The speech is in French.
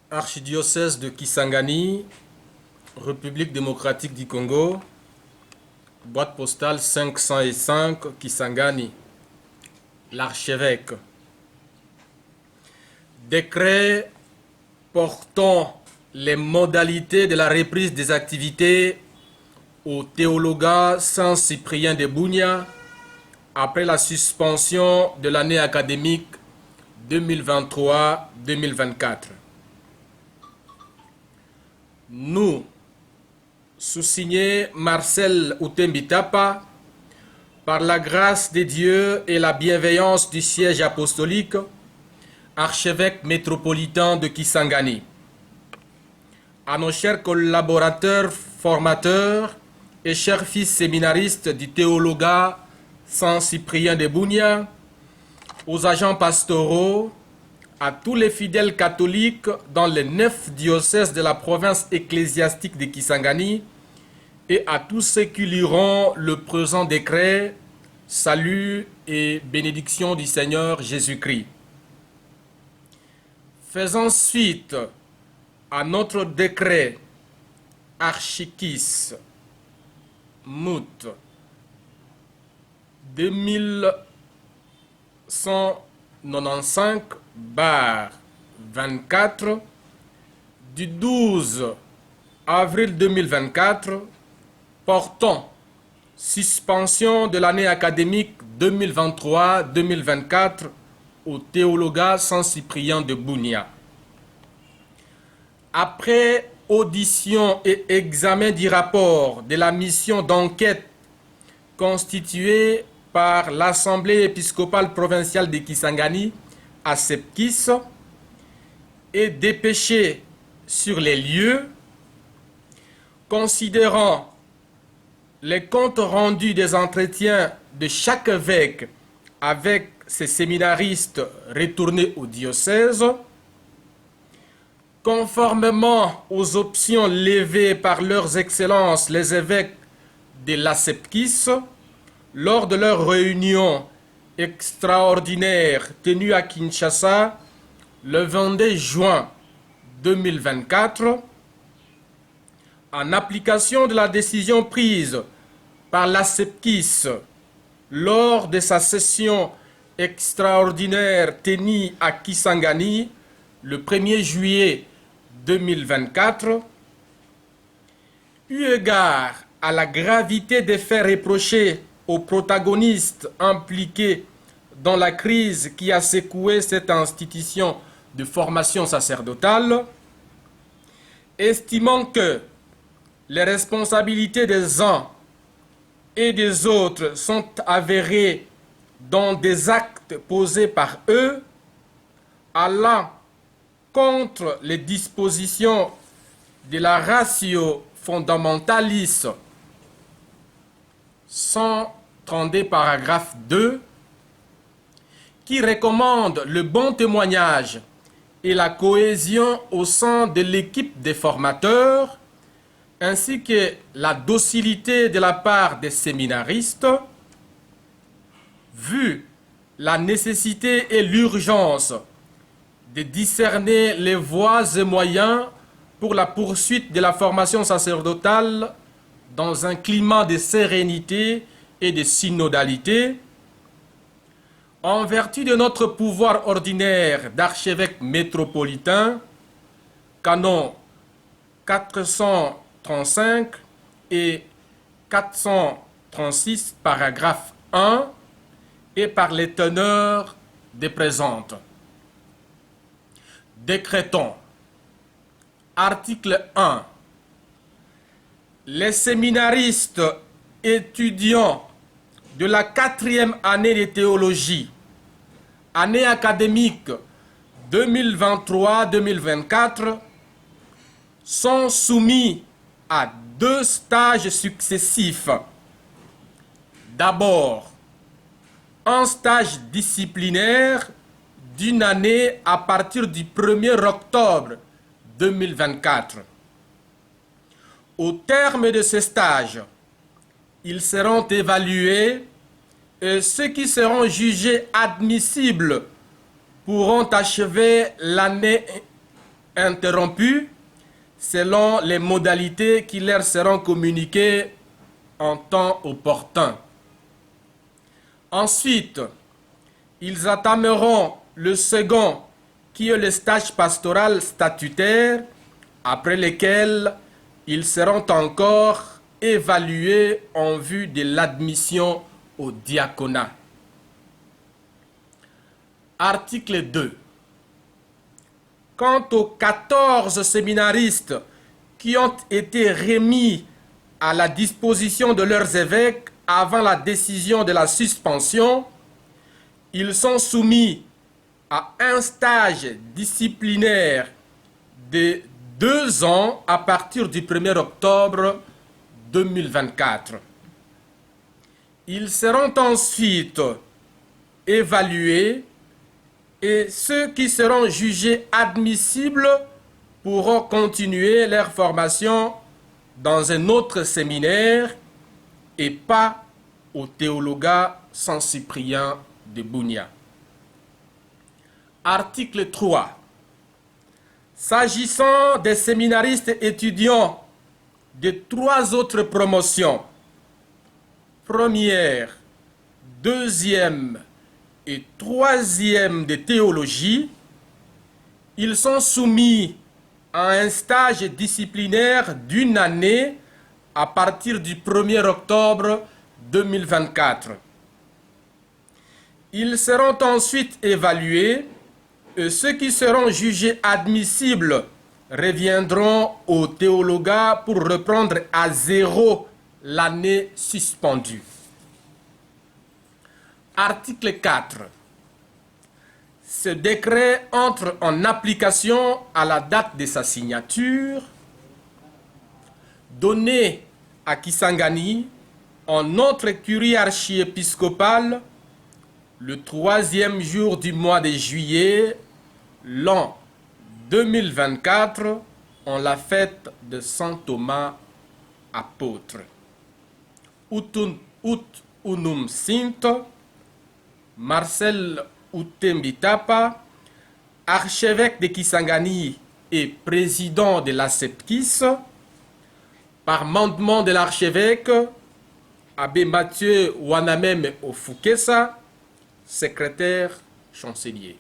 Archidiocèse de Kisangani, République démocratique du Congo, boîte postale 505 Kisangani, l'archevêque. Décret portant les modalités de la reprise des activités au théologat Saint-Cyprien de Bunia après la suspension de l'année académique 2023-2024. Nous, sous-signé Marcel Outembitapa, par la grâce de Dieu et la bienveillance du siège apostolique, archevêque métropolitain de Kisangani. À nos chers collaborateurs, formateurs et chers fils séminaristes du théologat Saint-Cyprien de Bunia, aux agents pastoraux, à tous les fidèles catholiques dans les 9 diocèses de la province ecclésiastique de Kisangani et à tous ceux qui liront le présent décret, salut et bénédiction du Seigneur Jésus-Christ. Faisons suite à notre décret Archikis Mout 2195/24 du 12 avril 2024 portant suspension de l'année académique 2023-2024 au théologat Saint-Cyprien de Bunia. Après audition et examen du rapport de la mission d'enquête constituée par l'Assemblée épiscopale provinciale de Kisangani à Sepkis et dépêché sur les lieux, considérant les comptes rendus des entretiens de chaque évêque avec ses séminaristes retournés au diocèse, conformément aux options levées par leurs excellences les évêques de la Sepkis lors de leur réunion extraordinaire tenue à Kinshasa le 22 juin 2024, en application de la décision prise par la Sepkis lors de sa session extraordinaire tenue à Kisangani le 1er juillet 2024, eu égard à la gravité des faits reprochés aux protagonistes impliqués dans la crise qui a secoué cette institution de formation sacerdotale, estimant que les responsabilités des uns et des autres sont avérées dans des actes posés par eux, allant contre les dispositions de la ratio fondamentaliste 132 paragraphe 2 qui recommande le bon témoignage et la cohésion au sein de l'équipe des formateurs ainsi que la docilité de la part des séminaristes, vu la nécessité et l'urgence de discerner les voies et moyens pour la poursuite de la formation sacerdotale dans un climat de sérénité et de synodalité, en vertu de notre pouvoir ordinaire d'archevêque métropolitain, canon 435 et 436, paragraphe 1, et par les teneurs des présentes. Décrétons. Article 1. Les séminaristes étudiants de la 4e année de théologie, année académique 2023-2024, sont soumis à 2 stages successifs. D'abord, un stage disciplinaire d'une année à partir du 1er octobre 2024. Au terme de ce stage, ils seront évalués et ceux qui seront jugés admissibles pourront achever l'année interrompus selon les modalités qui leur seront communiquées en temps opportun. Ensuite, ils entameront le second, qui est le stage pastoral statutaire, après lequel ils seront encore évalués en vue de l'admission au diaconat. Article 2. Quant aux 14 séminaristes qui ont été remis à la disposition de leurs évêques avant la décision de la suspension, ils sont soumis à un stage disciplinaire de 2 ans à partir du 1er octobre 2024. Ils seront ensuite évalués et ceux qui seront jugés admissibles pourront continuer leur formation dans un autre séminaire et pas au théologat Saint-Cyprien de Bunia. Article 3. S'agissant des séminaristes étudiants de 3 autres promotions, première, deuxième et troisième de théologie, ils sont soumis à un stage disciplinaire d'1 année à partir du 1er octobre 2024. Ils seront ensuite évalués et ceux qui seront jugés admissibles reviendront au théologat pour reprendre à 0 l'année suspendue. Article 4. Ce décret entre en application à la date de sa signature. Donné à Kisangani, en notre curie archiépiscopale, le 3e jour du mois de juillet, l'an 2024, en la fête de Saint Thomas apôtre. Ut unum sint, Marcel Utembitapa, archevêque de Kisangani et président de la SEPKIS, par mandement de l'archevêque, Abbé Mathieu Wanamem Ofukesa, secrétaire chancelier.